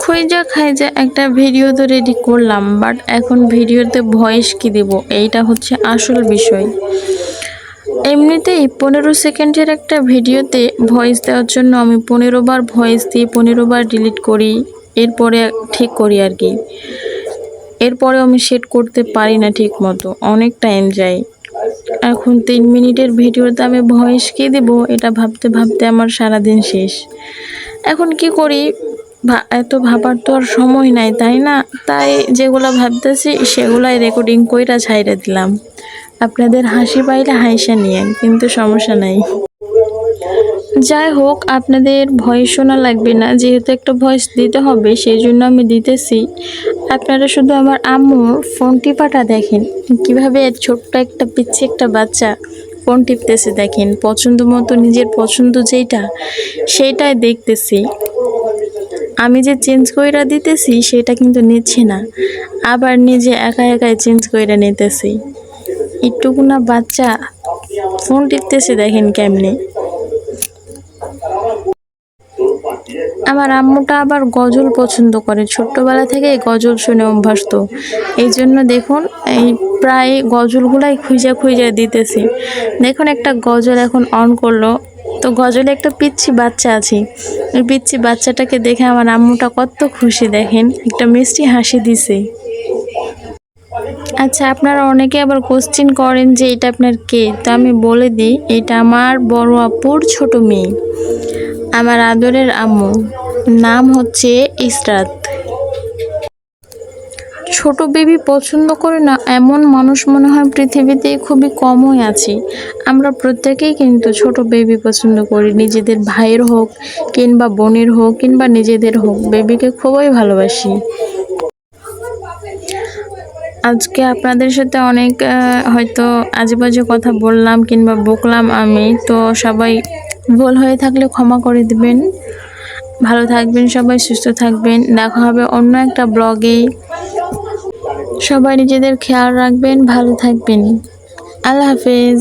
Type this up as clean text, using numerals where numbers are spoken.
খুঁজা খাইজা একটা ভিডিও তো রেডি করলাম, বাট এখন ভিডিওতে ভয়েস কি দেব এইটা হচ্ছে আসল বিষয়। এমনিতেই 15 সেকেন্ডের একটা ভিডিওতে ভয়েস দেওয়ার জন্য আমি 15 বার ভয়েস দিই, 15 বার ডিলিট করি, এরপরে ঠিক করি আর কি। এরপরেও আমি সেট করতে পারি না ঠিক মতো, অনেক টাইম যায়। এখন 3 মিনিটের ভিডিওতে আমি ভয়েস কি দেব এটা ভাবতে ভাবতে আমার সারাদিন শেষ। এখন কি করি, এত ভাবার তো আর সময় নাই, তাই না? তাই যেগুলা ভাবতেছি সেগুলাই রেকর্ডিং কইরা ছাইড়া দিলাম। আপনাদের হাসি পাইলে হাইসা নিয়েন, কিন্তু সমস্যা নাই। যাই হোক, আপনাদের ভয়েস শোনা লাগবে না, যেহেতু একটা ভয়েস দিতে হবে সেই জন্য আমি দিতেছি। আপনারা শুধু আমার আম্মুর ফোন টিপাটা দেখেন, কিভাবে ছোট্ট একটা পিচ্ছি একটা বাচ্চা ফোন টিপতেছে দেখেন, পছন্দ মতো নিজের পছন্দ যেটা সেইটাই দেখতেছি। আমি যে চেঞ্জ কইরা দিতেছি সেটা কিন্তু নিচ্ছে না, আবার নিজে একা একাই চেঞ্জ কইরা নিতেছি। একটুকুনা বাচ্চা ফোন টিপতেছে দেখেন কেমনে। আমার আম্মুটা আবার গজল পছন্দ করে, ছোট্টবেলা থেকে গজল শুনে অভ্যস্ত। এই জন্য দেখুন এই প্রায় গজলগুলাই খুঁজা খুঁজা দিতেছি। দেখুন একটা গজল এখন অন করলো, তো গজলে একটা পিচ্ছি বাচ্চা আছে, ওই পিচ্ছি বাচ্চাটাকে দেখে আমার আম্মুটা কত খুশি, দেখেন একটা মিষ্টি হাসি দিছে। আচ্ছা, আপনারা অনেকে আবার কোশ্চেন করেন যে এটা আপনার কে, তো আমি বলে দিই এটা আমার বড় আপুর ছোট মেয়ে, আমার আদরের আম্মু, নাম হচ্ছে ইসরাত। ছোট বেবি পছন্দ করে না এমন মানুষ মনে হয় পৃথিবীতে খুবই কমই আছে। আমরা প্রত্যেকেই কিন্তু ছোট বেবি পছন্দ করি, নিজেদের ভাইয়ের হোক কিংবা বোনের হোক কিংবা নিজেদের হোক, বেবিকে খুবই ভালোবাসি। আজকে আপনাদের সাথে অনেক হয়তো আজেবাজে কথা বললাম কিংবা বকলাম আমি, তো সবাই ভুল হয়ে থাকলে ক্ষমা করে দিবেন। ভালো থাকবেন সবাই, সুস্থ থাকবেন, দেখা হবে অন্য একটা ব্লগে। সবাই নিজেদের খেয়াল রাখবেন, ভালো থাকবেন। আল্লাহ হাফেজ।